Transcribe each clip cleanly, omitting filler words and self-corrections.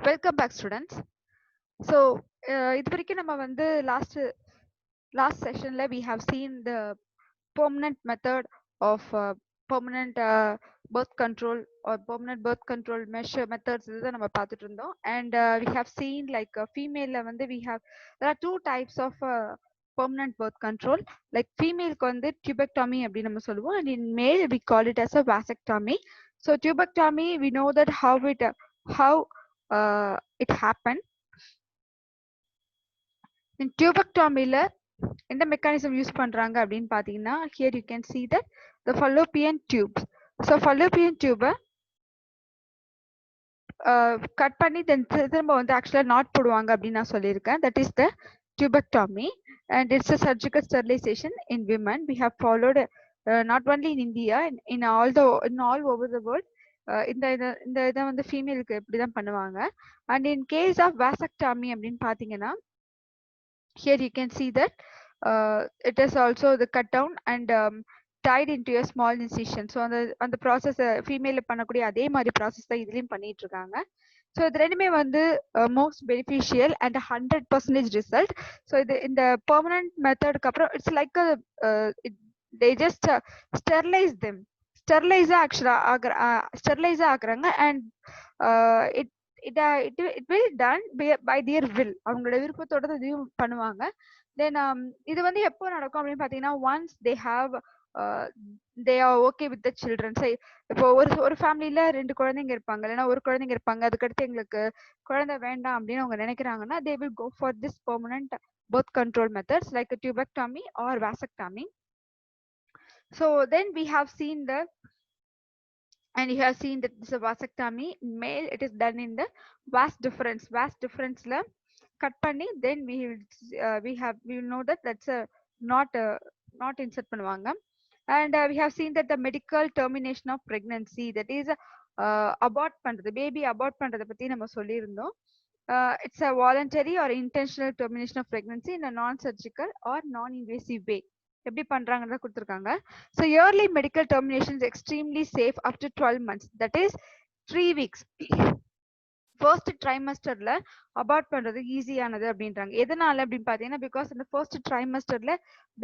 Welcome back, students. So, இது வரைக்கும் நம்ம வந்து last sessionல we have seen the permanent method of permanent birth control or permanent birth control measure methods இதுதான் நம்ம பார்த்துட்டு இருந்தோம். And we have seen like female வந்து there are two types of permanent birth control. Like femaleக்கு வந்து tubectomy அப்படின்னு நம்ம சொல்லுவோம், and in male we call it as a vasectomy. So tubectomy, we know that how it happened. In tubectomy எந்த mechanism use பண்றாங்க அப்படின்னு பாத்தீங்கன்னா, here you can see that the fallopian tubes. So fallopian tube cut பண்ணி திரும்ப வந்து ஆக்சுவலா not போடுவாங்க அப்படின்னு நான் சொல்லியிருக்கேன். That is the tubectomy, and it's a surgical sterilization in women. We have followed not only in India, in all over the world. இந்த இதை வந்து ஃபீமேலுக்கு இப்படிதான் பண்ணுவாங்க. And in case of vasectomy அப்படின்னு பாத்தீங்கன்னா, here you can see that it is also the cut down and tied into a small incision. So அந்த process female பண்ணக்கூடிய அதே மாதிரி process தான் இதுலயும் பண்ணிட்டு இருக்காங்க. So இது ரெண்டுமே வந்து most beneficial and 100% result. So இது இந்த permanent method அப்புறம் it's like they just sterilize them. Sterilize ஆக்குறாங்க and it will done by their will. அவங்களோட விருப்பத்தோட இதையும் பண்ணுவாங்க. Then இது வந்து எப்போ நடக்கும் அப்படின்னு பாத்தீங்கன்னா, once they are okay with the children. Say இப்போ ஒரு ஃபேமிலில 2 குழந்தைங்க இருப்பாங்க, இல்லைன்னா ஒரு குழந்தைங்க இருப்பாங்க, அதுக்கடுத்து எங்களுக்கு குழந்தை வேண்டாம் அப்படின்னு அவங்க நினைக்கிறாங்கன்னா, they will go for this permanent birth control methods like a tubectomy or vasectomy. So then we have seen and you have seen that this is a vasectomy. In male, it is done in the vas difference la cut panni, then we will know that that's a not insert பண்ணுவாங்க. And we have seen that the medical termination of pregnancy, that is abort பண்றது, baby abort பண்றத பத்தி நம்ம சொல்லியிருந்தோம். It's a voluntary or intentional termination of pregnancy in a non-surgical or non-invasive way. எப்படி பண்றாங்கன்னு கொடுத்திருக்காங்க. So yearly medical termination is extremely safe up to 12 months. That is 3 weeks. First ட்ரைமஸ்டர்ல abort பண்றது ஈஸியானது அப்படின்றாங்க. எதனால அப்படின்னு பாத்தீங்கன்னா, பிகாஸ் இந்த ஃபர்ஸ்ட் ட்ரைமஸ்டர்ல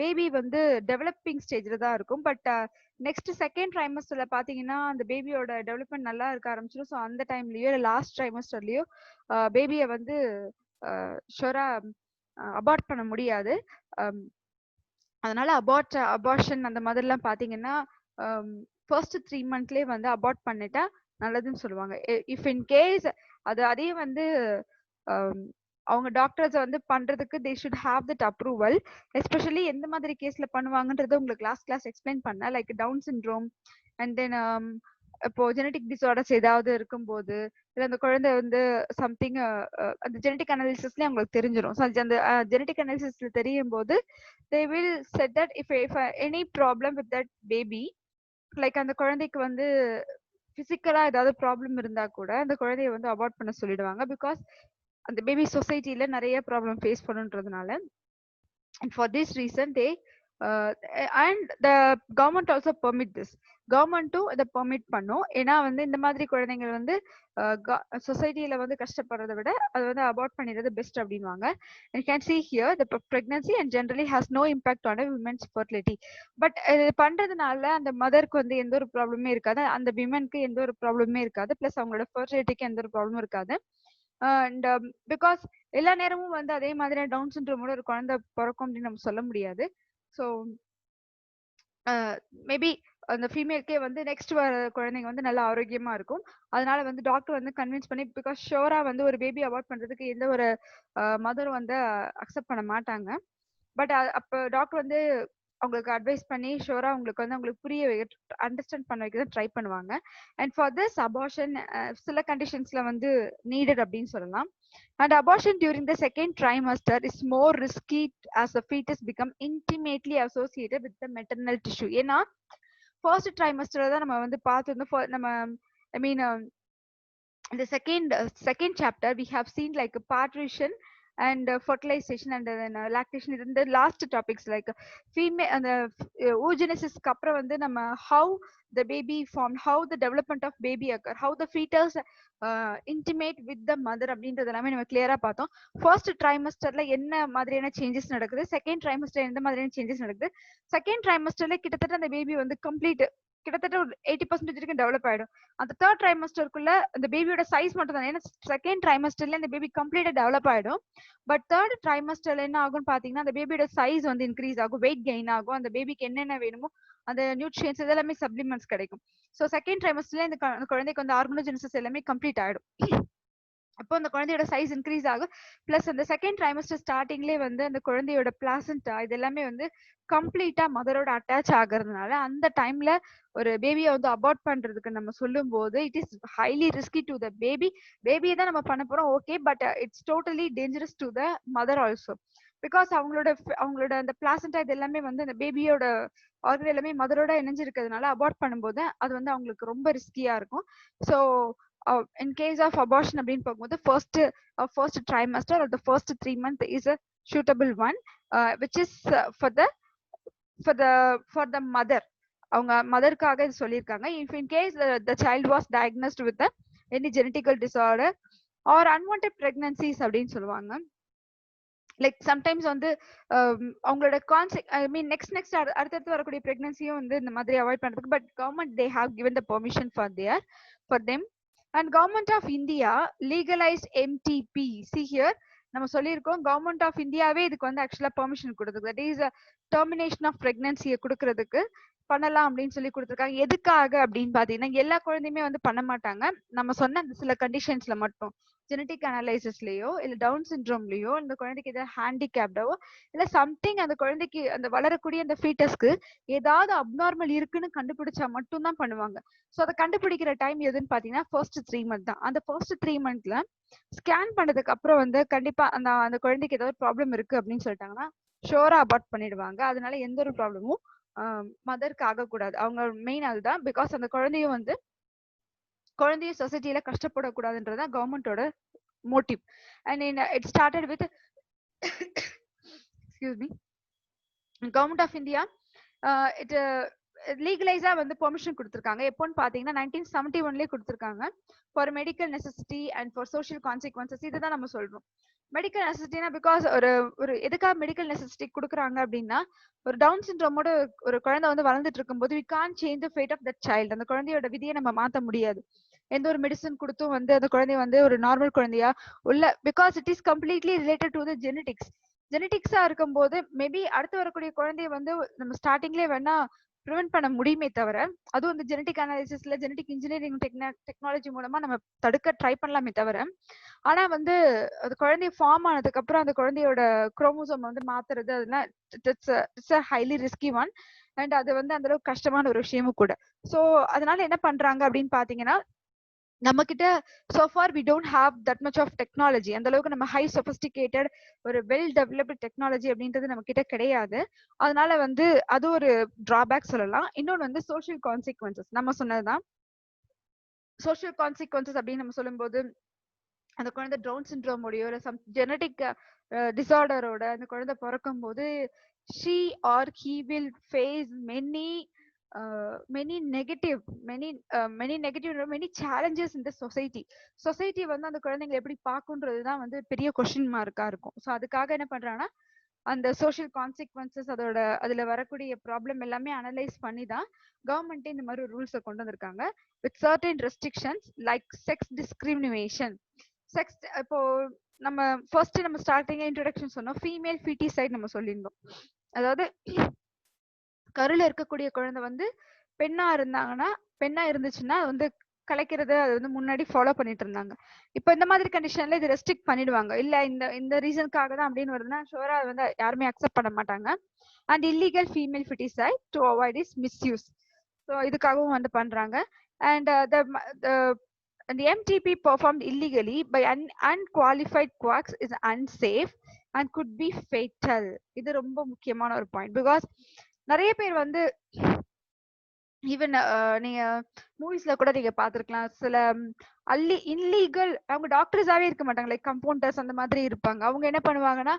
பேபி வந்து டெவலப்பிங் ஸ்டேஜ்ல தான் இருக்கும். பட் நெக்ஸ்ட் செகண்ட் ட்ரைமஸ்டர்ல பாத்தீங்கன்னா அந்த பேபியோட டெவலப்மெண்ட் நல்லா இருக்க ஆரம்பிச்சிடும். ஸோ அந்த டைம்லயோ இல்லை லாஸ்ட் ட்ரைமஸ்டர்லயோ பேபியை வந்து ஷோரா அபார்ட் பண்ண முடியாது. அதனால அபார்ஷன் அந்த மாதிரிலாம் பாத்தீங்கன்னா ஃபர்ஸ்ட் 3 மந்த்லயே வந்து அபார்ட் பண்ணிட்டா நல்லதுன்னு சொல்லுவாங்க. இஃப் இன் கேஸ் அதையும் வந்து அவங்க டாக்டர்ஸ் வந்து பண்றதுக்கு they should have that approval. Especially எந்த மாதிரி கேஸ்ல பண்ணுவாங்கன்றது உங்களுக்கு கிளாஸ் எக்ஸ்பிளைன் பண்ண, like Down syndrome and then இப்போ ஜெனடிக் டிசார்டர்ஸ் ஏதாவது இருக்கும்போது, இல்லை அந்த குழந்தை வந்து சம்திங் அந்த ஜெனடிக் அனாலிசிஸ்லயே அவங்களுக்கு தெரிஞ்சிடும். ஸோ அந்த ஜெனடிக் அனாலிசிஸ்ல தெரியும் போது they will said that if any problem with that baby, like அந்த குழந்தைக்கு வந்து பிசிக்கலா ஏதாவது ப்ராப்ளம் இருந்தா கூட அந்த குழந்தைய வந்து அவாய்ட் பண்ண சொல்லிடுவாங்க. பிகாஸ் அந்த பேபி சொசைட்டில நிறைய ப்ராப்ளம் ஃபேஸ் பண்ணுன்றதுனால. And for this reason they and the government also permit this. கவர்மெண்ட்டும் இதை பெர்மிட் பண்ணும். ஏன்னா வந்து இந்த மாதிரி குழந்தைங்கள் வந்து சொசைட்டில வந்து கஷ்டப்படுறதை விட அது வந்து அபார்ட் பண்ணிடுறது பெஸ்ட் அப்படின்வாங்க. You can see here the pregnancy and generally has no impact on a women's fertility. But இது பண்றதுனால அந்த மதருக்கு வந்து எந்த ஒரு ப்ராப்ளமே இருக்காது, அந்த விமனுக்கு எந்த ஒரு ப்ராப்ளமே இருக்காது, பிளஸ் அவங்களோட ஃபர்டிலிட்டிக்கு எந்த ஒரு ப்ராப்ளமும் இருக்காது. அண்ட் பிகாஸ் எல்லா நேரமும் வந்து அதே மாதிரி டவுன் சிண்ட்ரோமோட ஒரு குழந்தை பிறக்கும் அப்படின்னு நம்ம சொல்ல முடியாது. ஸோ மேபி அந்த ஃபீமேலுக்கே வந்து நெக்ஸ்ட் வர குழந்தைங்க வந்து நல்ல ஆரோக்கியமா இருக்கும். அதனால வந்து டாக்டர் வந்து கன்வின்ஸ் பண்ணி, பிகாஸ் ஷோரா வந்து ஒரு பேபி அவாய்ட் பண்றதுக்கு எந்த ஒரு மதரும் வந்து அக்செப்ட் பண்ண மாட்டாங்க. பட் அப்போ டாக்டர் வந்து அவங்களுக்கு அட்வைஸ் பண்ணி ஷோரா உங்களுக்கு வந்து அவங்களுக்கு புரிய அண்டர்ஸ்டாண்ட் பண்ண வைக்க ட்ரை பண்ணுவாங்க. அண்ட் ஃபார் திஸ் அபார்ஷன் சில கண்டிஷன்ஸ்ல வந்து நீடட் அப்படின்னு சொல்லலாம். And abortion during the second trimester is more risky as the fetus become intimately associated with the maternal tissue. ஏன்னா ஃபர்ஸ்ட் ட்ரைமஸ்டர்ல தான் நம்ம வந்து பார்த்துருந்தோம். நம்ம ஐ மீன் இந்த second chapter we have seen like a partition and fertilization and then lactation. இது இந்த last topics like female அந்த oogenesis அப்புறம் வந்து நம்ம how the baby formed, how the development of baby occur, how the fetus intimate with the mother அப்படின்றது எல்லாமே நம்ம கிளியரா பார்த்தோம். ஃபர்ஸ்ட் ட்ரைமஸ்டர்ல என்ன மாதிரியான சேஞ்சஸ் நடக்குது, செகண்ட் ட்ரைமஸ்டர் எந்த மாதிரியான சேஞ்சஸ் நடக்குது, செகண்ட் ட்ரைமஸ்டர்ல கிட்டத்தட்ட அந்த பேபி வந்து கம்ப்ளீட் கிட்டத்தட்ட ஒரு 80% வரைக்கும் டெவலப் ஆயிடும். அந்த தேர்ட் ட்ரைமஸ்டருக்குள்ள அந்த பேபியோட சைஸ் மட்டும் தான், ஏன்னா செகண்ட் ட்ரைமஸ்டர்ல இந்த பேபி கம்ப்ளீட்டா டெவலப் ஆயிடும். பட் தேர்ட் ட்ரைமஸ்டர்ல என்ன ஆகும்னு பாத்தீங்கன்னா அந்த பேபியோட சைஸ் வந்து இன்க்ரீஸ் ஆகும், வெயிட் கெயின் ஆகும், அந்த பேபிக்கு என்னென்ன வேணுமோ அந்த நியூட்ரியன்ஸ் இதெல்லாமே சப்ளிமெண்ட்ஸ் கிடைக்கும். ஸோ செகண்ட் ட்ரைமஸ்டர்ல இந்த குழந்தைக்கு வந்து ஆர்கனோஜெனிசிஸ் எல்லாமே கம்ப்ளீட் ஆயிடும். அப்போ அந்த குழந்தையோட சைஸ் இன்க்ரீஸ் ஆகும். பிளஸ் அந்த செகண்ட் ட்ரைமஸ்டர் ஸ்டார்டிங்லேயே வந்து அந்த குழந்தையோட பிளாசண்டா இது எல்லாமே வந்து கம்ப்ளீட்டா மதரோட அட்டாச் ஆகுறதுனால அந்த டைம்ல ஒரு பேபியை வந்து அபார்ட் பண்றதுக்கு நம்ம சொல்லும் போது it is highly risky to the baby. பேபியை தான் நம்ம பண்ண போறோம் okay, but it's totally dangerous to the mother also. Because அவங்களோட அந்த பிளாசண்டா இது எல்லாமே வந்து அந்த பேபியோட ஆர்கன் எல்லாமே மதரோட இணைஞ்சிருக்கிறதுனால அபார்ட் பண்ணும்போது அது வந்து அவங்களுக்கு ரொம்ப ரிஸ்கியா இருக்கும். So in case of abortion அப்படின்னு போகும்போது first trimester or the first 3 months is a suitable one, which is for the mother. அவங்க மதருக்காக இது சொல்லியிருக்காங்க. if in case the child was diagnosed with any genetical disorder or unwanted pregnancies அப்படின்னு சொல்லுவாங்க. Like sometimes வந்து அவங்களோட next அடுத்தடுத்து வரக்கூடிய பிரெக்னன்சியும் வந்து இந்த மாதிரி அவாய்ட் பண்றதுக்கு but government they have given the permission for them. And government of India legalized MTP. See here நம்ம சொல்லியிருக்கோம் கவர்மெண்ட் ஆஃப் இந்தியாவே இதுக்கு வந்து ஆக்சுவலா பெர்மிஷன் கொடுத்துருக்கு. தட் இஸ் டெர்மினேஷன் ஆஃப் பிரெக்னன்சியை கொடுக்கறதுக்கு பண்ணலாம் அப்படின்னு சொல்லி கொடுத்துருக்காங்க. எதுக்காக அப்படின்னு பாத்தீங்கன்னா எல்லா குழந்தையுமே வந்து பண்ண மாட்டாங்க. நம்ம சொன்ன அந்த சில கண்டிஷன்ஸ்ல மட்டும் ஜெனட்டிக் அனலைசிஸ்லயோ இல்ல டவுன் சிண்ட்ரோம்லயோ இந்த குழந்தைக்கு ஏதாவது ஹேண்டிகேப்டவோ இல்ல சம்திங் அந்த குழந்தைக்கு அந்த வளரக்கூடிய அந்த ஃபீட்டஸ்க்கு ஏதாவது அப்நார்மல் இருக்குன்னு கண்டுபிடிச்சா மட்டும் தான் பண்ணுவாங்க. ஸோ அதை கண்டுபிடிக்கிற டைம் எதுன்னு பாத்தீங்கன்னா ஃபர்ஸ்ட் 3 months தான். அந்த ஃபர்ஸ்ட் 3 monthsல ஸ்கேன் பண்ணதுக்கு அப்புறம் வந்து கண்டிப்பா அந்த குழந்தைக்கு ஏதாவது ப்ராப்ளம் இருக்கு அப்படின்னு சொல்லிட்டாங்கன்னா ஷோரா அபார்ட் பண்ணிடுவாங்க. அதனால எந்த ஒரு ப்ராப்ளமும் மதருக்கு ஆகக்கூடாது. அவங்க மெயின் அதுதான். பிகாஸ் அந்த குழந்தைய சொசைட்டில கஷ்டப்படக்கூடாதுன்றதுதான் கவர்மெண்டோட motive. And it started with excuse me government of India it லீகலைஸா வந்து பெர்மிஷன் கொடுத்துருக்காங்க. எப்போன்னு பாத்தீங்கன்னா 1971 கொடுத்துருக்காங்க. For medical necessity and for social consequences இதுதான் நம்ம சொல்றோம். மெடிக்கல் நெசசிட்டினா பிகாஸ் ஒரு எதுக்காக மெடிக்கல் நெசசிட்டி கொடுக்குறாங்க அப்படின்னா ஒரு டவுன் சிண்ட்ரோமோட ஒரு குழந்தை வந்து வளர்ந்துட்டு இருக்கும்போது we can change the fate of that child. அந்த குழந்தையோட விதியை நம்ம மாத்த முடியாது. எந்த ஒரு மெடிசன் கொடுத்தும் வந்து அந்த குழந்தைய வந்து ஒரு நார்மல் குழந்தையா உள்ள because it is completely related to the ஜெனடிக்ஸா இருக்கும்போது மேபி அடுத்து வரக்கூடிய குழந்தைய வந்து நம்ம ஸ்டார்டிங்லேயே வேணா ப்ரிவென்ட் பண்ண முடியுமே தவிர அதுவும் இந்த ஜெனடிக் அனாலிசிஸ்ல ஜெனடிக் இன்ஜினியரிங் டெக்னாலஜி மூலமா நம்ம தடுக்க ட்ரை பண்ணலாமே தவிர ஆனா வந்து அது குழந்தைய ஃபார்ம் ஆனதுக்கு அப்புறம் அந்த குழந்தையோட குரோமோசோம் வந்து மாத்துறது அதெல்லாம் it's a highly risky one. And அது வந்து அந்த அளவுக்கு கஷ்டமான ஒரு விஷயமும் கூட. ஸோ அதனால என்ன பண்றாங்க அப்படின்னு பாத்தீங்கன்னா நம்ம கிட்ட so far we don't have that much of technology. அந்த அளவுக்கு நம்ம ஹை சொபிஸ்டிகேட்டட் ஒரு வெல் டெவலப்டு டெக்னாலஜி அப்படின்றது நம்ம கிட்ட கிடையாது. அதனால வந்து அது ஒரு டிராபேக் சொல்லலாம். இன்னொன்று வந்து சோஷியல் கான்சிக்வன்சஸ் நம்ம சொன்னதுதான். சோஷியல் கான்சிக்வன்சஸ் அப்படின்னு நம்ம சொல்லும்போது அந்த குழந்தை டவுன் சிண்ட்ரோமோடையோ இல்லை சம் ஜெனட்டிக் டிசார்டரோட அந்த குழந்தை பிறக்கும் போது she or he will face many negative challenges in the society வந்து அந்த குழந்தைங்களை எப்படி பார்க்குன்றதுதான் வந்து பெரிய கொஸ்டின் மார்க்கா இருக்கும். ஸோ அதுக்காக என்ன பண்றாங்கன்னா அந்த சோஷியல் கான்சிக்வன்சஸ் அதுல வரக்கூடிய ப்ராப்ளம் எல்லாமே அனலைஸ் பண்ணி தான் கவர்மெண்ட்டே இந்த மாதிரி ரூல்ஸை கொண்டு வந்திருக்காங்க with certain restrictions like sex discrimination. Sex இப்போ நம்ம ஃபர்ஸ்ட் நம்ம ஸ்டார்டிங் இன்ட்ரோடக்ஷன் சொன்னோம் ஃபீமேல் ஃபீட்டிசைட் நம்ம சொல்லியிருந்தோம். அதாவது கருல இருக்கக்கூடிய குழந்தை வந்து பெண்ணா இருந்துச்சுன்னா வந்து கலைக்கிறது அது வந்து முன்னாடி ஃபாலோ பண்ணிட்டு இருந்தாங்க. இப்போ இந்த மாதிரி கண்டிஷன்ல இது ரெஸ்ட்ரிக்ட் பண்ணிடுவாங்க. இல்ல இந்த ரீசனுக்காக தான் அப்படின்னு வருதுன்னா ஷோரா வந்து யாருமே அக்செப்ட் பண்ண மாட்டாங்க. And illegal female foeticide to avoid is misuse. So இதுக்காகவும் வந்து பண்றாங்க. And the MTP performed illegally by unqualified quacks is unsafe and could be fatal. இது ரொம்ப முக்கியமான ஒரு பாயிண்ட். பிகாஸ் நிறைய பேர் வந்து ஈவன் நீங்க மூவிஸ்ல கூட நீங்க பாத்துருக்கலாம். சில இல்லீகல் அவங்க டாக்டர்ஸாவே இருக்க மாட்டாங்க. லைக் கம்பவுண்டர்ஸ் அந்த மாதிரி இருப்பாங்க. அவங்க என்ன பண்ணுவாங்கன்னா,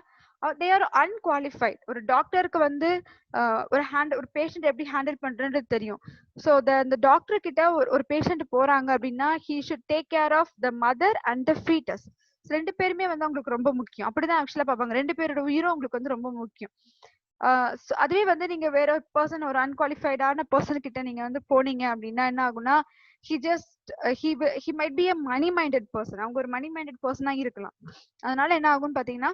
தே ஆர் அன்குவாலிஃபைட். ஒரு டாக்டருக்கு வந்து ஒரு பேஷண்ட் எப்படி ஹேண்டில் பண்றதுன்றது தெரியும். ஸோ அந்த டாக்டர் கிட்ட ஒரு பேஷண்ட் போறாங்க அப்படின்னா, he should take care of the mother and the foetus. ரெண்டு பேருமே வந்து அவங்களுக்கு ரொம்ப முக்கியம். அப்படிதான் ஆக்சுவலா பார்ப்பாங்க. ரெண்டு பேரோட உயிரும் அவங்களுக்கு வந்து ரொம்ப முக்கியம். அதுவே வந்து நீங்க வேற ஒரு பர்சன், ஒரு அன்குவாலிஃபைடான பர்சன் கிட்ட நீங்க வந்து போனீங்க அப்படின்னா என்ன ஆகும்னா, he just he might be a money minded person. அவங்க ஒரு மணி மைண்டட் பர்சனா இருக்கலாம். அதனால என்ன ஆகும்னு பாத்தீங்கன்னா,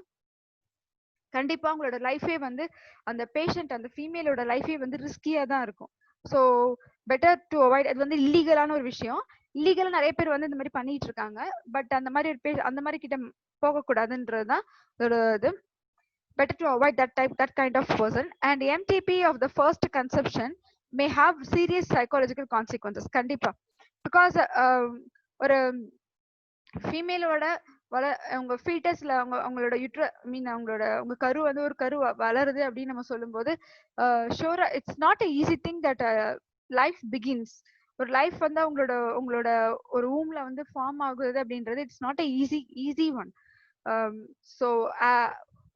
கண்டிப்பா உங்களோட லைஃபே வந்து அந்த பேஷண்ட், அந்த ஃபீமேலோட லைஃபே வந்து ரிஸ்கியா தான் இருக்கும். So better to avoid. அது வந்து இல்லீகலான ஒரு விஷயம். இல்லீகலா நிறைய பேர் வந்து இந்த மாதிரி பண்ணிட்டு இருக்காங்க. பட் அந்த மாதிரி ஒரு அந்த மாதிரி கிட்ட போகக்கூடாதுன்றதுதான் ஒரு இது. Better to avoid that kind of person. And MTP of the first conception may have serious psychological consequences. கண்டிப்பா. Because ஒரு ஃபீமேலோட அவங்க ஃபீட்டஸ்ல அவங்களோட மீன் அவங்க கரு வந்து ஒரு கரு வளருது அப்படின்னு நம்ம சொல்லும்போது ஷோரா it's not a easy thing that life begins. ஒரு லைஃப் வந்து உங்களோட ஒரு ஊம்ல வந்து ஃபார்ம் ஆகுது அப்படின்றது it's not a easy one. So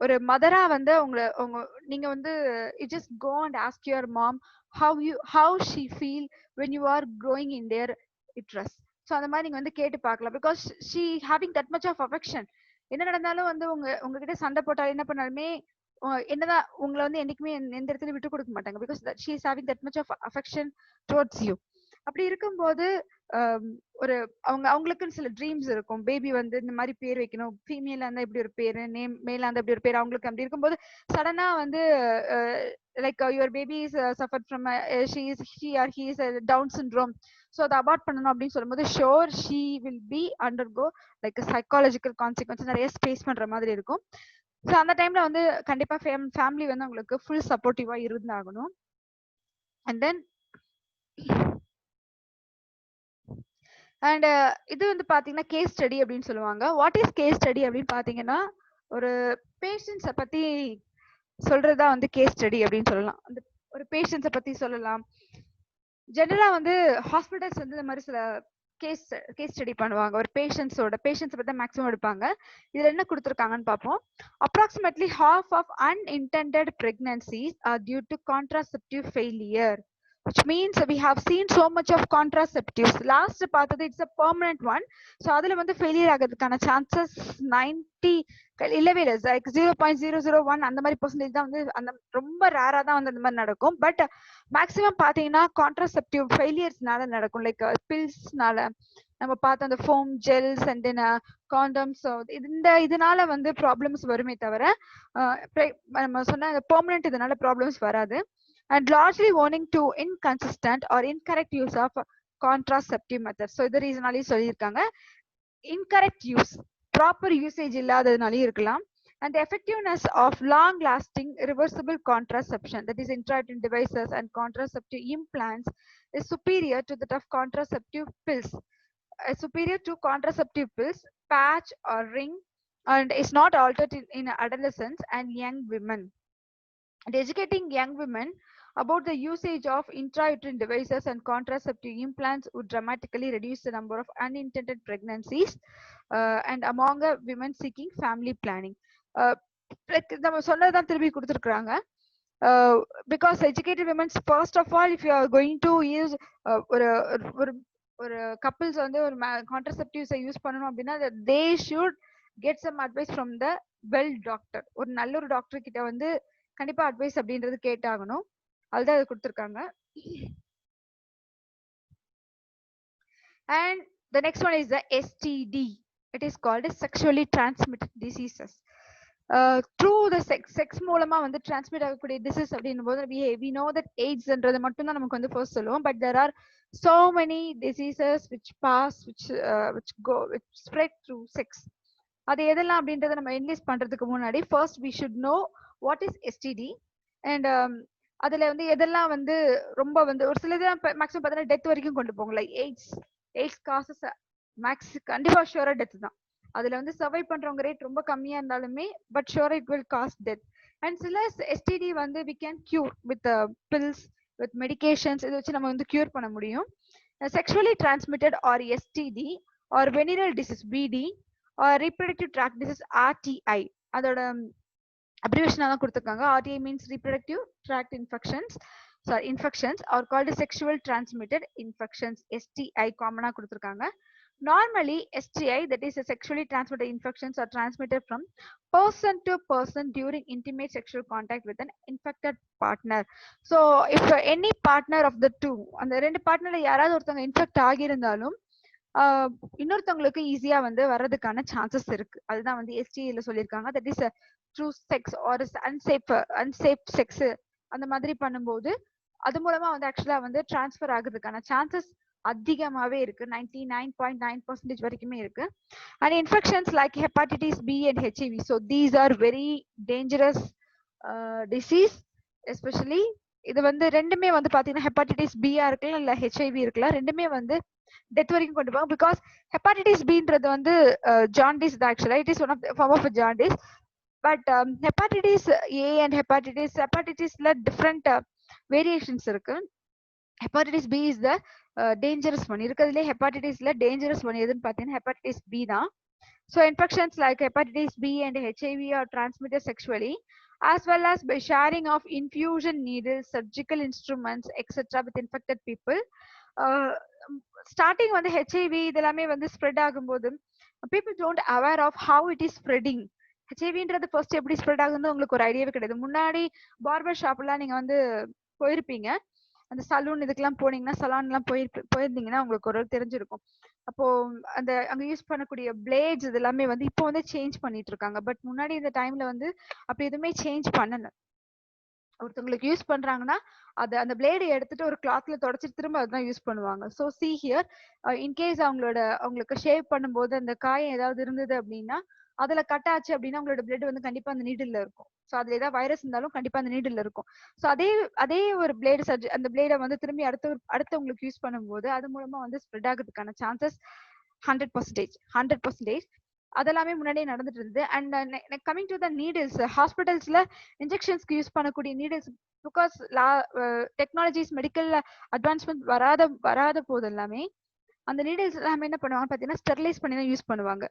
ஒரு மதரா வந்து நீங்க வந்து just go and ask your mom how she feel when you are growing in their uterus. So அந்த மாதிரி நீங்க வந்து கேட்டு பார்க்கலாம். Because she having that much of affection. என்ன நடந்தாலும் வந்து உங்ககிட்ட சண்டை போட்டாலும் என்ன பண்ணாலுமே என்னதான் உங்களை வந்து என்னைக்குமே எந்த இடத்துல விட்டு கொடுக்க மாட்டாங்க. Because she is having that much of affection towards you. அப்படி இருக்கும்போது ஒரு அவங்களுக்குன்னு சில ட்ரீம்ஸ் இருக்கும். பேபி வந்து இந்த மாதிரி பேர் வைக்கணும், ஃபீமேலா இருந்தா இப்படி ஒரு பேரு, நேம் மேலா இருந்தா இப்படி ஒரு பேர், அவங்களுக்கு அப்படி இருக்கும்போது சடனா வந்து like your baby is suffer from she or he is Down syndrome. So அதை அபார்ட் பண்ணணும் அப்படின்னு சொல்லும்போது sure she will be undergo like psychological consequence நிறைய ஸ்பேஸ் பண்ற மாதிரி இருக்கும். ஸோ அந்த டைம்ல வந்து கண்டிப்பா ஃபேமிலி வந்து உங்களுக்கு ஃபுல் சப்போர்ட்டிவா இருந்தாகணும். அண்ட் தென் அண்ட் இது வந்து பாத்தீங்கன்னா கேஸ் ஸ்டடி அப்படின்னு சொல்லுவாங்க. வாட் இஸ் கேஸ் ஸ்டடி அப்படின்னு பாத்தீங்கன்னா, ஒரு பேஷண்ட்ஸை பத்தி சொல்றதா வந்து கேஸ் ஸ்டடி அப்படின்னு சொல்லலாம். அந்த ஒரு பேஷண்ட்ஸை பத்தி சொல்லலாம். ஜெனரலா வந்து ஹாஸ்பிட்டல்ஸ் வந்து இந்த மாதிரி சில கேஸ் ஸ்டடி பண்ணுவாங்க. ஒரு பேஷண்ட்ஸை பத்தி மேக்ஸிமம் எடுப்பாங்க. இதுல என்ன கொடுத்துருக்காங்கன்னு பார்ப்போம். Approximately half of unintended pregnancies are due to contraceptive failure, which means we have seen so much of contraceptives. Last பார்த்தது it's a permanent one. So அதுல வந்து ஃபெயிலியர் ஆகிறதுக்கான சான்சஸ் 90 இல்லவே இல்லை. லைக் 0.001 அந்த மாதிரி பர்சன்டேஜ் தான் வந்து அந்த ரொம்ப ரேரா தான் வந்து அந்த மாதிரி நடக்கும். பட் மேக்ஸிமம் பாத்தீங்கன்னா கான்ட்ராசெப்டிவ் ஃபெயிலியர்ஸ்னால நடக்கும். லைக் பில்ஸ்னால நம்ம பார்த்த அந்த foam gels and then condoms இதனால வந்து ப்ராப்ளம்ஸ் வருமே தவிர நம்ம சொன்ன பெர்மனன்ட் இதனால ப்ராப்ளம்ஸ் வராது. And largely owing to inconsistent or incorrect use of contraceptive methods. So இது ரீசனாலேயும் சொல்லியிருக்காங்க. incorrect use, proper usage இல்லாததுனாலையும் இருக்கலாம். And the effectiveness of long lasting reversible contraception, that is intrauterine devices and contraceptive implants, is superior to that of contraceptive pills. Superior to contraceptive pills, patch or ring, and is not altered in adolescents and young women. And educating young women about the usage of intrauterine devices and contraceptive implants would dramatically reduce the number of unintended pregnancies and among women seeking family planning. நம்ம சொன்னதான் திருப்பி கொடுத்துருக்காங்க. Because educated women, first of all, if you are going to use ஒரு couples வந்து ஒரு கான்ட்ரசெப்டிவ்ஸை use பண்ணணும் அப்படின்னா they should get some advice from the well doctor. ஒரு நல்ல ஒரு டாக்டர் கிட்ட வந்து கண்டிப்பா அட்வைஸ் அப்படின்றது கேட்டாகணும். அதுதான் அது கொடுத்துருக்காங்க. And the next one is the STD. It is called as sexually transmitted diseases. Through the sex மூலமா வந்து டிரான்ஸ்மிட் ஆகக்கூடிய டிசீஸ் அப்படின்னும் போது we know that AIDS-ன்றது மட்டும் தான் நமக்கு வந்து ஃபர்ஸ்ட் சொல்லுவோம். But there are so many diseases which spread through sex. அது எதெல்லாம் அப்படின்றத நம்ம என்லிஸ்ட் பண்றதுக்கு முன்னாடி first we should know what is STD. And அதுல வந்து எதெல்லாம் வந்து ரொம்ப வந்து ஒரு சிலது மேக்ஸிமம் பார்த்தீங்கன்னா டெத் வரைக்கும் கொண்டு போங்க. லைக் எய்ட்ஸ் காசஸ் கண்டிப்பா ஷூரா டெத் தான். அதுல வந்து சர்வை பண்றவங்க ரேட் ரொம்ப கம்மியா இருந்தாலுமே பட் ஷூரா it will cause death. And சில எஸ்டிடி வந்து we can cure with pills with medications இதை வச்சு நம்ம வந்து கியூர் பண்ண முடியும். Sexually transmitted or STD or venereal disease PID or reproductive tract disease RTI, அதோட அப்ரிவேஷனா தான் கொடுத்துருக்காங்க. RTA means reproductive tract infections are called sexual transmitted infections. STI காமனா கொடுத்துருக்காங்க. Normally STI, that is a sexually transmitted infections, are transmitted from person to person during intimate sexual contact with an infected partner. So if any partner of the two, அந்த ரெண்டு பார்ட்னர்ல யாராவது ஒருத்தவங்க infect ஆகியிருந்தாலும் இன்னொருத்தவங்களுக்கு ஈஸியா வந்து வர்றதுக்கான சான்சஸ் இருக்கு. அதுதான் வந்து STIல சொல்லியிருக்காங்க. That is through sex or unsafe sex அந்த மாதிரி பண்ணும்போது அது மூலமா வந்து ஆக்சுவலா வந்து டிரான்ஸ்ஃபர் ஆகுறதுக்கான சான்சஸ் அதிகமாவே இருக்கு. 99.9% வரைக்குமே இருக்கு. And infections like hepatitis B and HIV, so these are very dangerous disease. Especially இது வந்து ரெண்டுமே வந்து பாத்தீங்கன்னா ஹெப்பாட்டிட்டிஸ் பியா இருக்கலாம் இல்ல HIV இருக்கலாம், ரெண்டுமே வந்து டெத் வரைக்கும் கொண்டு போவாங்க. பிகாஸ் ஹெப்பாட்டிட்டிஸ் பின்றது வந்து ஜாண்டிஸ் தான். Actually it is one of the form of jaundice. But hepatitis A and ஹெப்பாட்டிட்டிஸ்ல டிஃப்ரெண்ட் வேரியேஷன்ஸ் இருக்கு. Hepatitis B is the dangerous one. இருக்கிறதுலே ஹெப்பாட்டிட்டிஸ்ல டேஞ்சரஸ் ஒன் எதுன்னு பார்த்தீங்கன்னா ஹெப்பாட்டிட்டிஸ் பி தான். So infections like hepatitis B and HIV are transmitted sexually as well as by sharing of infusion needles, surgical instruments, etc. with infected people. Starting வந்து HIV இதெல்லாமே வந்து spread ஆகும்போது people don't aware of how it is spreading. HIVன்றது first எப்படி spread ஆகுதுன்னு உங்களுக்கு ஒரு ஐடியாவே கிடையாது. முன்னாடி பார்பர் ஷாப்லாம் நீங்க வந்து போயிருப்பீங்க, அந்த சலூன் இதுக்கெல்லாம் போனீங்கன்னா, சலான் எல்லாம் போயிருந்தீங்கன்னா உங்களுக்கு ஒரு தெரிஞ்சிருக்கும். அப்போ அந்த அங்க யூஸ் பண்ணக்கூடிய பிளேட்ஸ் இது எல்லாமே வந்து இப்போ வந்து சேஞ்ச் பண்ணிட்டு இருக்காங்க. பட் முன்னாடி இந்த டைம்ல வந்து அப்படி எதுவுமே சேஞ்ச் பண்ணல. ஒருத்தவங்களுக்கு யூஸ் பண்றாங்கன்னா அது அந்த பிளேடு எடுத்துட்டு ஒரு கிளாத்ல தொடச்சிட்டு திரும்ப அதுதான் யூஸ் பண்ணுவாங்க. ஸோ சி ஹியர், இன்கேஸ் அவங்களுக்கு ஷேவ் பண்ணும்போது அந்த காயம் ஏதாவது இருந்தது அப்படின்னா அதுல கட் ஆச்சு அப்படின்னா உங்களோட பிளட் வந்து கண்டிப்பா அந்த நீடில்ல இருக்கும். ஸோ அதுல ஏதாவது வைரஸ் இருந்தாலும் கண்டிப்பா அந்த நீடில்ல இருக்கும். ஸோ அதே ஒரு பிளேடு அந்த பிளேடை வந்து திரும்பி அடுத்தவங்களுக்கு யூஸ் பண்ணும்போது அது மூலமா வந்து ஸ்ப்ரெட் ஆகிறதுக்கான சான்சஸ் 100%. அதெல்லாமே முன்னாடியே நடந்துட்டு இருந்தது. And coming to the needles, ஹாஸ்பிட்டல்ஸ்ல இன்ஜெக்ஷன்ஸ்க்கு யூஸ் பண்ணக்கூடிய needles, because technologies medical advancement வராத போது எல்லாமே அந்த நீடில்ஸ் எல்லாமே என்ன பண்ணுவாங்க பாத்தீங்கன்னா ஸ்டெர்லைஸ் பண்ணி தான் யூஸ் பண்ணுவாங்க.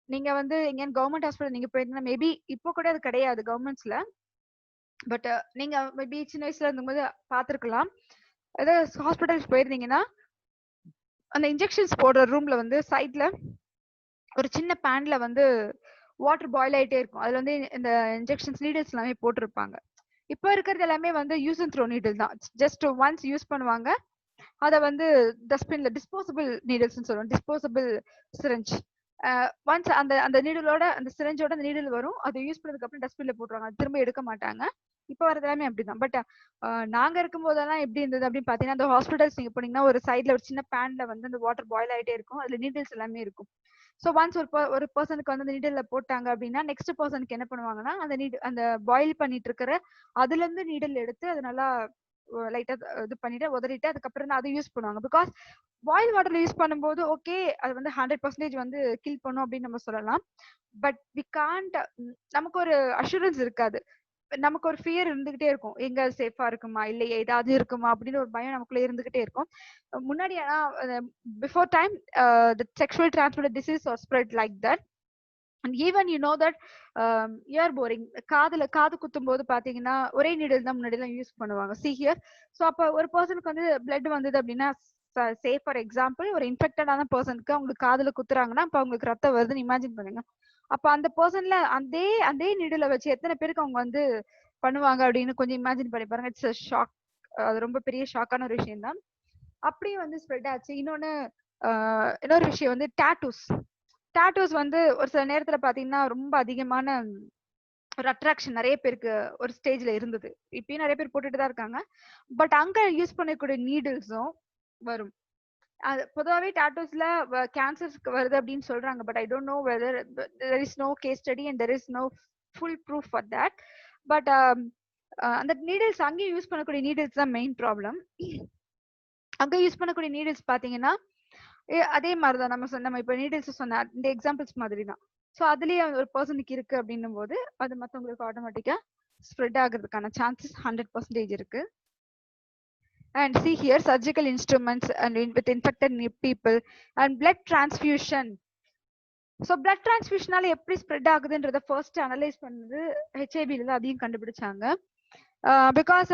நீங்க வந்து எங்கேயாவது கவர்மெண்ட் ஹாஸ்பிட்டல் நீங்க போயிருந்தீங்கன்னா, மேபி இப்போ கூட அது கிடையாது கவர்மெண்ட்ஸ்ல, பட் நீங்க மேபி சின்ன வயசுல இருக்கும்போது பார்த்திருக்கலாம். ஏதாவது ஹாஸ்பிட்டல்ஸ் போயிருந்தீங்கன்னா அந்த இன்ஜெக்ஷன்ஸ் போடுற ரூம்ல வந்து சைட்ல ஒரு சின்ன பேன்ல வந்து வாட்டர் பாயில் ஆயிட்டே இருக்கும். அதுல வந்து இந்த இன்ஜெக்ஷன்ஸ் நீடில்ஸ் எல்லாமே போட்டிருப்பாங்க. இப்போ இருக்கிறது எல்லாமே வந்து யூஸ் அண்ட் த்ரோ நீடில் தான். ஜஸ்ட் ஒன்ஸ் யூஸ் பண்ணுவாங்க, அதை வந்து டஸ்ட்பின்ல டிஸ்போசபிள் நீடில்ஸ் சொல்லுவோம், டிஸ்போசபிள் சிரஞ்ச். ஒன்ஸ் அந்த நீடிலோட அந்த சிரஞ்சோட அந்த நீடில் வரும், அதை யூஸ் பண்ணதுக்கு அப்புறம் டஸ்ட்பின்ல போட்டுருவாங்க, அது திரும்ப எடுக்க மாட்டாங்க. இப்போ வரது எல்லாமே அப்படிதான். பட் நாங்க இருக்கும் போதெல்லாம் எப்படி இருந்தது அப்படின்னு பாத்தீங்கன்னா, அந்த ஹாஸ்பிட்டல்ஸ் நீங்க போனீங்கன்னா ஒரு சைட்ல ஒரு சின்ன பேன்ல வந்து அந்த வாட்டர் பாயில் ஆயிட்டே இருக்கும், அதுல நீடில்ஸ் எல்லாமே இருக்கும். ஸோ ஒன்ஸ் ஒரு பர்சனுக்கு வந்து அந்த நீடில்ல போட்டாங்க அப்படின்னா நெக்ஸ்ட் பர்சனுக்கு என்ன பண்ணுவாங்கன்னா அந்த பாயில் பண்ணிட்டு இருக்கிற அதுல இருந்து நீடில் எடுத்து அது நல்லா லைட்டா இது பண்ணிட்டு உதறிட்டு அதுக்கப்புறம் தான் அதை யூஸ் பண்ணுவாங்க. பிகாஸ் பாயில் வாட்டர்ல யூஸ் பண்ணும்போது ஓகே அது வந்து 100% வந்து கில் பண்ணும் அப்படின்னு நம்ம சொல்லலாம். பட் வி காண்ட், நமக்கு ஒரு அஷூரன்ஸ் இருக்காது, நமக்கு ஒரு ஃபியர் இருந்துகிட்டே இருக்கும், எங்க சேஃபா இருக்குமா இல்லை ஏதாவது இருக்குமா அப்படின்னு ஒரு பயம் நமக்குள்ள இருந்துகிட்டே இருக்கும். முன்னாடி ஆனா before time the sexually transmitted disease or spread like that. And even you know that ear boring, காது குத்தும் போது பாத்தீங்கன்னா ஒரே நீடில் தான் முன்னாடி எல்லாம் யூஸ் பண்ணுவாங்க. see here, ஸோ அப்ப ஒரு பர்சனுக்கு வந்து பிளட் வந்தது அப்படின்னா, சே ஃபார் எக்ஸாம்பிள் ஒரு இன்ஃபெக்டடான பர்சனுக்கு அவங்களுக்கு காதுல குத்துறாங்கன்னா அப்ப அவங்களுக்கு ரத்தம் வருதுன்னு இமேஜின் பண்ணுங்க. அப்ப அந்த பர்சன்ல அதே நீடில வச்சு எத்தனை பேருக்கு அவங்க வந்து பண்ணுவாங்க அப்படின்னு கொஞ்சம் இமேஜின் பண்ணி பாருங்க. இட்ஸ் ஷாக், அது ரொம்ப பெரிய ஷாக்கான ஒரு விஷயம் தான். அப்படியே வந்து ஸ்ப்ரெட் ஆச்சு. இன்னொரு விஷயம் வந்து டாட்டூஸ் வந்து ஒரு சில நேரத்துல பாத்தீங்கன்னா ரொம்ப அதிகமான ஒரு அட்ராக்ஷன் நிறைய பேருக்கு ஒரு ஸ்டேஜ்ல இருந்தது. இப்பயும் நிறைய பேர் போட்டுட்டு தான் இருக்காங்க. பட் அங்க யூஸ் பண்ணக்கூடிய நீடில்ஸும் வரும். அது பொதுவாகவே டாட்டூஸ்ல கேன்சர்ஸ்க்கு வருது அப்படின்னு சொல்றாங்க. But I don't know whether there is no case study and there is no full proof for that. But அந்த நீடில்ஸ் அங்கேயும் யூஸ் பண்ணக்கூடிய நீடில்ஸ் தான் மெயின் ப்ராப்ளம். அங்க யூஸ் பண்ணக்கூடிய நீடில்ஸ் பாத்தீங்கன்னா அதே மாதிரிதான் நம்ம இப்ப நீடில்ஸ் சொன்ன இந்த எக்ஸாம்பிள்ஸ் மாதிரி தான். ஸோ அதுலயே ஒரு பர்சனுக்கு இருக்கு அப்படின்னும் போது அது மற்றவங்களுக்கு ஆட்டோமேட்டிக்கா ஸ்ப்ரெட் ஆகுறதுக்கான சான்சஸ் 100% இருக்கு. And see here, surgical instruments and with infected people and blood transfusion. So blood டிரான்ஸ்ஃபியூஷனால எப்படி ஸ்ப்ரெட் ஆகுதுன்றத ஃபர்ஸ்ட் அனலைஸ் பண்ணது ஹெச்ஐவில தான் அதையும் கண்டுபிடிச்சாங்க. பிகாஸ்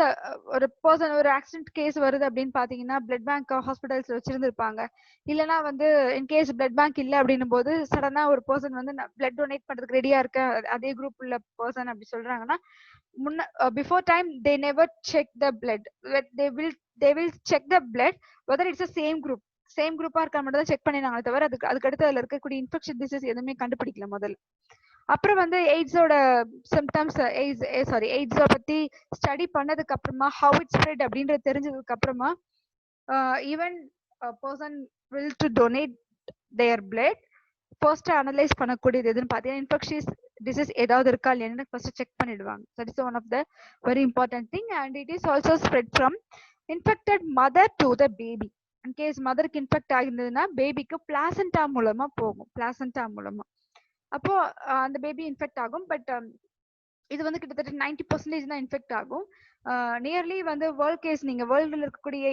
ஒரு பர்சன் ஒரு ஆக்சிடென்ட் கேஸ் வருது அப்படின்னு பாத்தீங்கன்னா பிளட் பேங்க் ஹாஸ்பிட்டல்ஸ் வச்சிருந்திருப்பாங்க. இல்லைன்னா வந்து இன்கேஸ் பிளட் பேங்க் இல்லை அப்படின்னும் போது சடனா ஒரு பர்சன் வந்து பிளட் டொனேட் பண்றதுக்கு ரெடியா இருக்க அதே குரூப் உள்ள பர்சன் அப்படி சொல்றாங்கன்னா before time they never check the blood. They will check the blood whether it's the same குரூப்பா இருக்கா மட்டும் தான் செக் பண்ணினாங்களே தவிர அதுக்கு அடுத்து அதுல இருக்கக்கூடிய இன்ஃபெக்ஷன் டிசீஸ் எதுவுமே கண்டுபிடிக்கல முதல்ல. அப்புறம் வந்து எய்ட்ஸோட சிம்டம்ஸ் எய்ட்ஸை பத்தி ஸ்டடி பண்ணதுக்கு அப்புறமா ஹவு இட் ஸ்ப்ரெட் அப்படின்றது தெரிஞ்சதுக்கு அப்புறமா even person will to donate their blood first analyse பண்ணக்கூடியது எதுன்னு பார்த்தீங்கன்னா இன்ஃபெக்ஷியஸ் டிசீஸ் ஏதாவது இருக்கா இல்லையான்னு ஃபர்ஸ்ட் செக் பண்ணிடுவாங்க. That is one of the very important thing. And it is also spread from infected mother to the baby. In case மதருக்கு infect ஆகிருந்ததுன்னா பேபிக்கு பிளாசண்டா மூலமா போகும். பிளாசண்டா மூலமா அப்போ அந்த பேபி இன்ஃபெக்ட் ஆகும். பட் இது வந்து கிட்டத்தட்ட 90% தான் இன்ஃபெக்ட் ஆகும். நியர்லி வந்து வேர்ல்ட் கேஸ் நீங்க வேர்ல்டுல இருக்கக்கூடிய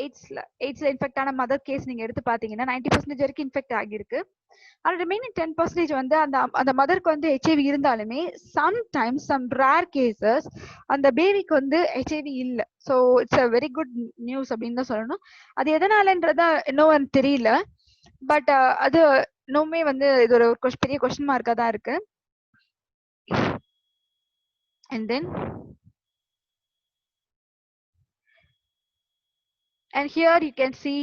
எய்ட்ஸ்ல இன்ஃபெக்ட் ஆன மதர் கேஸ் நீங்க எடுத்து பாத்தீங்கன்னா 90% வரைக்கும் இன்ஃபெக்ட் ஆகிருக்கு. ஆனா ரிமைனிங் 10% வந்து அந்த மதருக்கு வந்து ஹெச்ஐவி இருந்தாலுமே சம்டைம்ஸ் சம் ரேர் கேசஸ் அந்த பேபிக்கு வந்து ஹெச்ஐவி இல்லை. So it's a very good news அப்படின்னு தான் சொல்லணும். அது எதனாலன்றதா இன்னும் தெரியல. பட் அது இன்னுமே வந்து இது ஒரு பெரிய கொஸ்டின் மார்க்கா தான் இருக்கு. And then and here you can see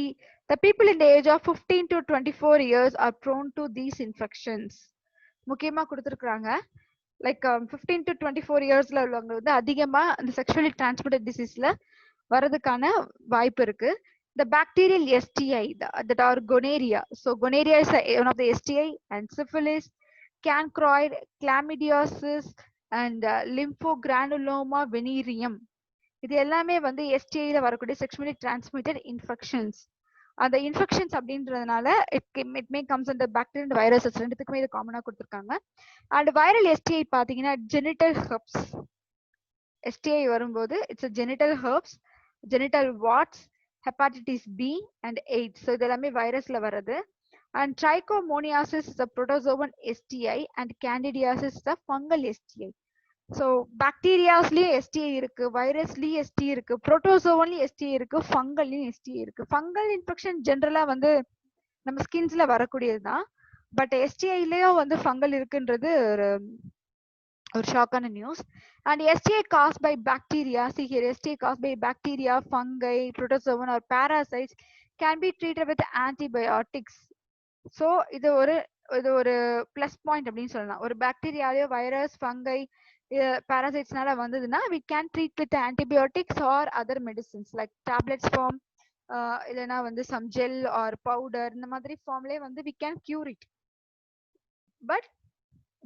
the people in the age of 15 to 24 years are prone to these infections. முக்கியமா கொடுத்திருக்காங்க லைக் 15 to 24 இயர்ஸ்ல உள்ளவங்க வந்து அதிகமா அந்த செக்ஷுவலி டிரான்ஸ்மிட்டட் டிசீஸ்ல வரதுக்கான வாய்ப்பு இருக்கு. The bacterial STI that are gonorrhea. So gonorrhea is one of the STI, and syphilis, cancroid, chlamydiasis and lymphogranuloma venereum. இது எல்லாமே வந்து எஸ்டிஐல வரக்கூடிய செக்ஷுவலி டிரான்ஸ்மிட்டட் இன்ஃபெக்ஷன்ஸ். அந்த இன்ஃபெக்ஷன்ஸ் அப்படின்றதுனால இட் மே கம்ஸ் அந்த பாக்டீரியா அண்ட் வைரஸஸ் ரெண்டுத்துக்குமே இது காமனா கொடுத்துருக்காங்க. அண்ட் வைரல் எஸ்டிஐ பாத்தீங்கன்னா ஜெனிட்டல் ஹெர்ப்ஸ் எஸ்டிஐ வரும்போது it's genital herpes, genital warts, hepatitis B and AIDS. So இது எல்லாமே வைரஸ்ல வருது. அண்ட் trichomoniasis is a protozoan STI and candidiasis is a fungal STI. So பாக்டீரியாஸ்லயும் எஸ்டிஐ இருக்கு, வைரஸ்லயும் எஸ்டி இருக்கு, புரோட்டோசோவன்லயும் எஸ்டிஐ இருக்கு, ஃபங்கல்லையும் எஸ்டிஐ இருக்கு. ஃபங்கல் இன்ஃபெக்ஷன் ஜென்ரலா வந்து நம்ம ஸ்கின்ஸ்ல வரக்கூடியதுதான். பட் எஸ்டிஐலயும் வந்து ஃபங்கல் இருக்குன்றது ஒரு ஷாக்கான news. And STI cause by bacteria, see here STI caused by bacteria, fungi, protozoan or parasites can be treated with antibiotics. So இது ஒரு பிளஸ் பாயிண்ட் அப்படின்னு சொல்லலாம். ஒரு பாக்டீரியாலயோ வைரஸ் ஃபங்கை parasitesனால வந்ததுன்னா we can treat with antibiotics or other medicines like tablets form, இல்லைன்னா வந்து some gel or powder இந்த மாதிரி ஃபார்ம்லயே வந்து we can cure it. But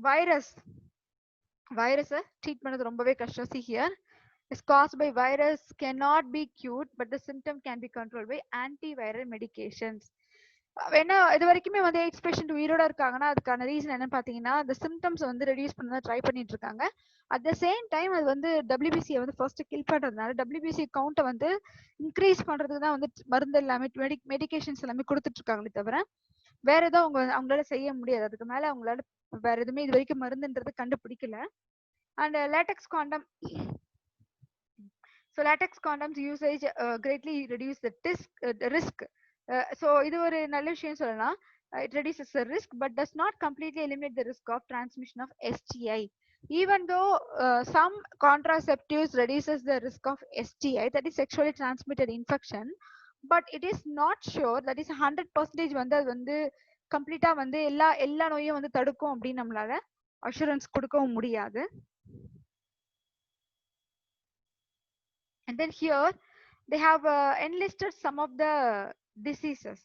virus treat பண்ணது ரொம்பவே கஷ்டம். See here is caused by virus cannot be cured, but the symptom can be controlled by antiviral medications. ஏன்னா இது வரைக்குமே வந்து எய்ட்ஸ் பேஷண்ட் உயிரோட இருக்காங்கன்னா அதுக்கான ரீசன் என்னன்னு பாத்தீங்கன்னா அந்த சிம்டம்ஸ் வந்து ரெடியூஸ் பண்ண ட்ரை பண்ணிட்டு இருக்காங்க. அட் த சேம் டைம் அது வந்து டபிள்யூபிசியை வந்து ஃபர்ஸ்ட் கில் பண்றதுனால டபிள்யூபிசி கவுண்டை வந்து இன்க்ரீஸ் பண்றதுக்கு தான் வந்து மருந்து எல்லாமே மெடிகேஷன்ஸ் எல்லாமே கொடுத்துட்டு இருக்காங்களே தவிர வேற எதுவும் அவங்களால செய்ய முடியாது. அதுக்கு மேல அவங்களால வேற எதுவுமே இது வரைக்கும் மருந்துன்றது கண்டுபிடிக்கல. And latex condom, so latex condoms usage greatly reduce the risk. So இது ஒரு நல்ல விஷயம் சொல்லலாம். It reduces the risk but does not completely eliminate the risk of transmission of STI. Even though some contraceptives reduces the risk of STI, that is sexually transmitted infection, but it is not sure that is 100% வந்து அது வந்து கம்ப்ளீட்டா வந்து எல்லா நோயும் வந்து தடுக்கும் அப்படின்னு நம்மளால அஷூரன்ஸ் கொடுக்கவும் முடியாது. And then here they have enlisted some of the diseases.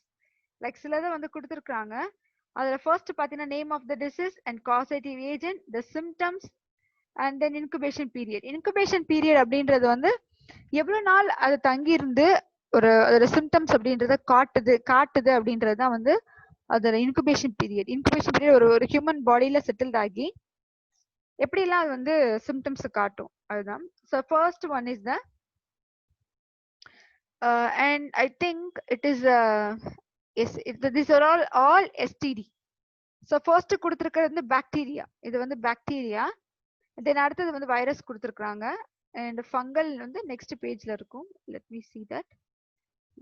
Like சிலதை வந்து கொடுத்துருக்காங்க. அதுல ஃபர்ஸ்ட் பாத்தீங்கன்னா name of the disease and causative agent, the symptoms and then incubation period. Incubation period அப்படின்றது வந்து எவ்வளவு நாள் அது தங்கி இருந்து அதோட சிம்டம்ஸ் அப்படின்றத காட்டுது அப்படின்றது தான் வந்து அதோட இன்குபேஷன் பீரியட். இன்குபேஷன் பீரியட் ஒரு ஹியூமன் பாடியில செட்டில்ட் ஆகி எப்படிலாம் அது வந்து சிம்டம்ஸ் காட்டும் அதுதான். So first one is the And I think it is yes, these are all STD. So first கொடுத்திருக்கிறது வந்து பாக்டீரியா, இது வந்து பாக்டீரியா. தென் அடுத்தது வந்து வைரஸ் கொடுத்திருக்காங்க. அண்ட் ஃபங்கல் வந்து நெக்ஸ்ட் பேஜ்ல இருக்கும். Let me see that.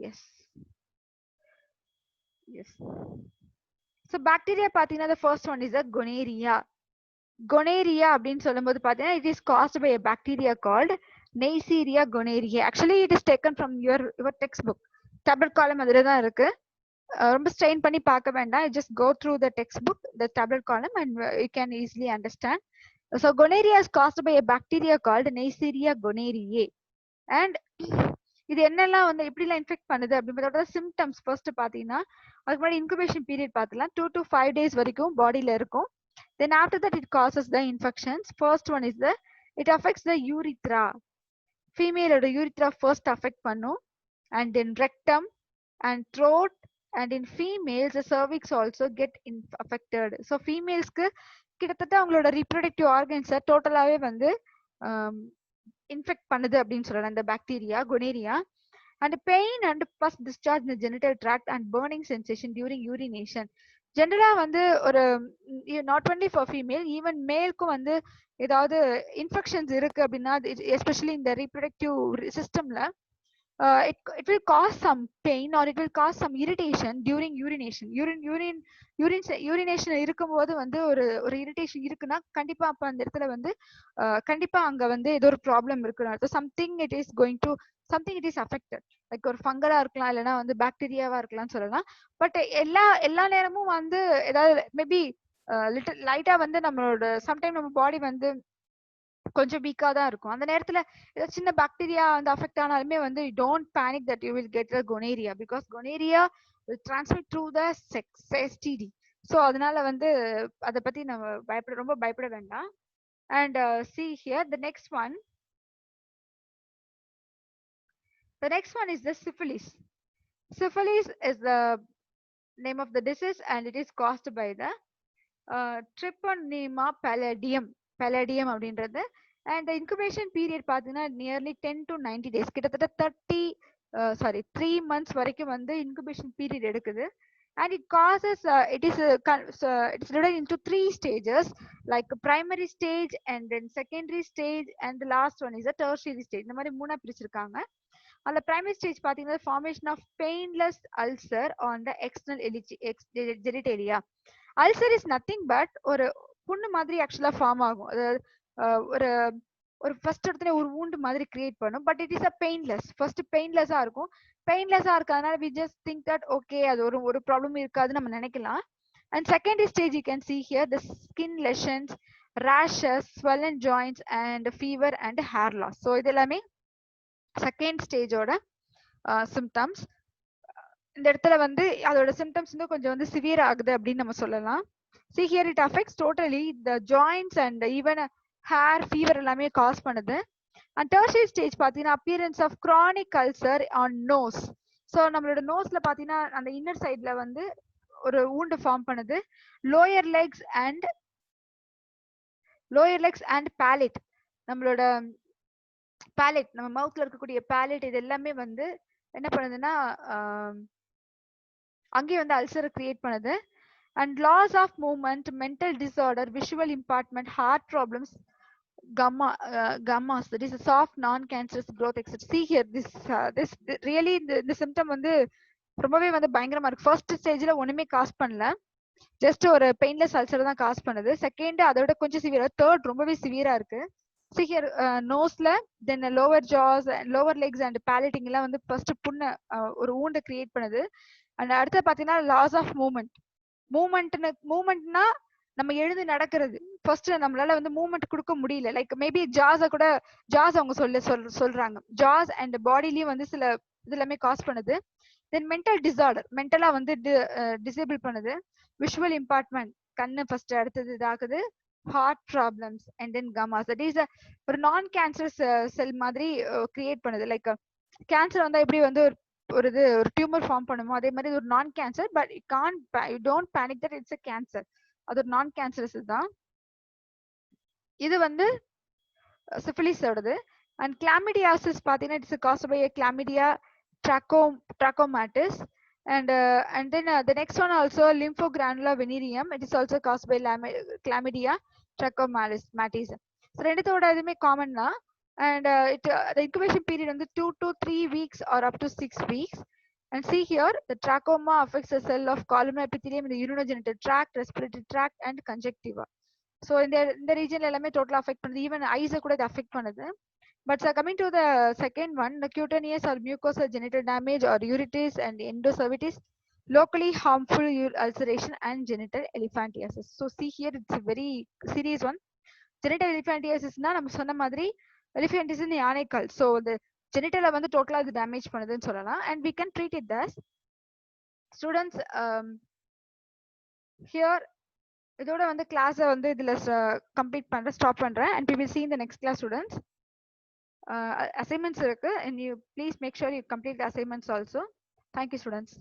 Yes, yes. So bacteria பாத்தீங்கன்னா the first one is a gonorrhea. Gonorrhea அப்படின்னு சொல்லும்போது பாத்தீங்கன்னா it is caused by a bacteria called Neisseria gonorrhoeae. Actually it is taken from your textbook. Tablet column அதுல தான் இருக்கு. ரொம்ப strain பண்ணி பார்க்க வேண்டாம். Just go through the textbook, the tablet column, and you can easily understand. So gonorrhea is caused by a bacteria called Neisseria gonorrhoeae. And இது என்னெல்லாம் வந்து எப்படிலாம் இன்ஃபெக்ட் பண்ணுது அப்படின்றதோட சிம்டம்ஸ் ஃபர்ஸ்ட் பாத்தீங்கன்னா, அதுக்கு முன்னாடி இன்குபேஷன் பீரியட் பார்த்துலாம். 2 to 5 days வரைக்கும் பாடியில இருக்கும். Then after that it causes the infections. First one is it affects the urethra. Female oda urethra first affect பண்ணும். And then rectum and throat. And in females the cervix also get affected. So females க்கு கிட்டத்தட்ட அவங்களோட reproductive organs டோட்டலாவே வந்து infect பண்ணுது அப்படின்னு சொல்லலாம் இந்த bacteria gonorrhea. And pain and pus discharge in the genital tract and burning sensation during urination. ஜென்ரலா வந்து ஒரு not only for female, even மேல்க்கும் வந்து ஏதாவது இன்ஃபெக்ஷன்ஸ் இருக்கு அப்படின்னா, எஸ்பெஷலி இந்த ரீப்ரொடக்டிவ் சிஸ்டம்ல it will cause some pain or it will cause some irritation during urination. Urination இருக்கும்போது வந்து ஒரு இரிட்டேஷன் இருக்குன்னா கண்டிப்பா அப்ப அந்த இடத்துல வந்து கண்டிப்பா அங்க வந்து ஏதோ ஒரு ப்ராப்ளம் இருக்குன்னு something it is going to something it is affected. Like ஒரு ஃபங்கலா இருக்கலாம், இல்லைன்னா வந்து பாக்டீரியாவா இருக்கலாம்னு சொல்லலாம். பட் எல்லா நேரமும் வந்து ஏதாவது மேபி லிட்டில் லைட்டா வந்து நம்மளோட சம்டைம் நம்ம பாடி வந்து கொஞ்சம் வீக்கா தான் இருக்கும். அந்த நேரத்துல ஏதாவது சின்ன பாக்டீரியா வந்து அஃபெக்ட் ஆனாலுமே வந்து don't panic that you will get the gonorrhea, because gonorrhea will transmit through the sex, STD. So அதனால வந்து அதை பத்தி நம்ம ரொம்ப பயப்பட வேண்டாம். And see here the next one. The next one is the syphilis. Syphilis is the name of the disease and it is caused by the Treponema pallidum. Pallidum அப்படின்றது. And the incubation period பாத்தீங்கன்னா nearly 10 to 90 days, கிட்டத்தட்ட 3 months வரைக்கும் வந்து incubation period எடுக்குது. And it causes it is divided into 3 stages, like primary stage and then secondary stage and the last one is a tertiary stage. இந்த மாதிரி மூணா பிரிச்சிருக்காங்க. அந்த primary stage பாத்தீங்கன்னா formation of painless ulcer on the external genitalia. Ulcer is nothing but ஒரு புண்ணு மாதிரி ஆக்சுவலா ஃபார்ம் ஆகும். ஒரு ஒரு ஃபர்ஸ்ட் இடத்துல ஒரு wound மாதிரி கிரியேட் பண்ணும். But it is a painless. First பெயின்லெஸ்ஸா இருக்கும். பெயின்லெஸ்ஸா இருக்கிறதுனால we just think that okay அது ஒரு ப்ராப்ளம் இருக்காது நம்ம நினைக்கலாம். And secondary stage you can see here the skin lesions, rashes, swollen joints and fever and hair loss. So இது எல்லாமே செகண்ட் ஸ்டேஜோட சிம்டம்ஸ். இந்த இடத்துல வந்து அதோட சிம்டம்ஸ் வந்து கொஞ்சம் வந்து சிவியர் ஆகுது அப்படின்னு நம்ம சொல்லலாம். See here it affects totally the joints and even hair, fever எல்லாமே காஸ் பண்ணுது. And tertiary stage பாத்தீங்கன்னா appearance of chronic ulcer on nose. So நம்மளோட நோஸ்ல பாத்தீங்கன்னா அந்த இன்னர் சைட்ல வந்து ஒரு wound ஃபார்ம் பண்ணுது. லோயர் லெக்ஸ் அண்ட் palate, நம்மளோட palate, நம்ம மவுத்ல இருக்கக்கூடிய palate இது எல்லாமே வந்து என்ன பண்ணுதுன்னா அங்கேயே வந்து அல்சரை கிரியேட் பண்ணுது. And loss of movement, mental disorder, visual impairment, heart problems, gammas, that is a soft non-cancerous growth, etc. See here this really the symptom வந்து ரொம்பவே வந்து பயங்கரமா இருக்கு. ஃபர்ஸ்ட் ஸ்டேஜ்ல ஒண்ணுமே காஸ் பண்ணல, ஜஸ்ட் ஒரு பெயின்லெஸ் அல்சர் தான் காஸ் பண்ணுது. செகண்ட் அதோட கொஞ்சம் சிவியரா, தேர்ட் ரொம்பவே சிவியரா இருக்கு. See here நோஸ்ல, then lower jaws, lower legs and palating எல்லாம் வந்து ஃபர்ஸ்ட் புண்ணை ஒரு wound கிரியேட் பண்ணுது. அண்ட் அடுத்து பாத்தீங்கன்னா லாஸ் ஆஃப் மூவ்மெண்ட்னா நம்ம எழுந்து நடக்கிறது. ஃபர்ஸ்ட் நம்மளால வந்து மூவ்மெண்ட் கொடுக்க முடியல. லைக் மேபி ஜாஸ் அவங்க சொல்றாங்க ஜாஸ் அண்ட் பாடிலயும் வந்து சில இது எல்லாமே காஸ் பண்ணுது. தென் மென்டல் டிசார்டர், மென்டலா வந்து டிசேபிள் பண்ணுது. விஷுவல் இம்பார்ட்மெண்ட், கண்ணு ஃபர்ஸ்ட் அடுத்தது இதாகுது. Heart problems and then gummas, that is ஒரு நான் கேன்சரஸ் செல் மாதிரி கிரியேட் பண்ணுது. லைக் கேன்சர் வந்தா எப்படி வந்து ஒரு டியூமர் ஃபார்ம் பண்ணுமோ அதே மாதிரி ஒரு நான் cancer, but you don't panic that it's a cancer. அது ஒரு நான் கேன்சரஸ் தான். இது வந்து சிஃபிலிஸோடது. அண்ட் கிளாமிடியாசிஸ் பாத்தீங்கன்னா it's caused by chlamydia trachomatis. And then the next one also lymphogranular venereum. It is also caused by chlamydia trachomatis. So ரெண்டுத்தோட இதுமே common தான். And the incubation period வந்து 2 to 3 weeks or up to 6 weeks. And see here, the trachoma affects the cell of columnar epithelium in the urinogenital tract, respiratory tract, and conjunctiva. So இந்த region எல்லாமே total affect பண்ணுது. Even eyes கூட இது affect பண்ணுது. But coming to the second one, the cutaneous or mucosal genital damage or uritis and endocervitis, locally harmful ulceration and genital elephantiasis. So see here, it's a very serious one. Genital elephantiasis na நம்ம சொன்ன மாதிரி elephantiasis in யானைக்கால். So the genital வந்து டோட்டலா இது damage பண்ணுதுன்னு சொல்லலாம். And we can treat it thus. Students, here இதோட வந்து கிளாஸை வந்து இதுல கம்ப்ளீட் பண்றேன், ஸ்டாப் பண்றேன். And we will see in the next class, students. Assignments இருக்கு, and you please make sure you complete the assignments also. Thank you, students.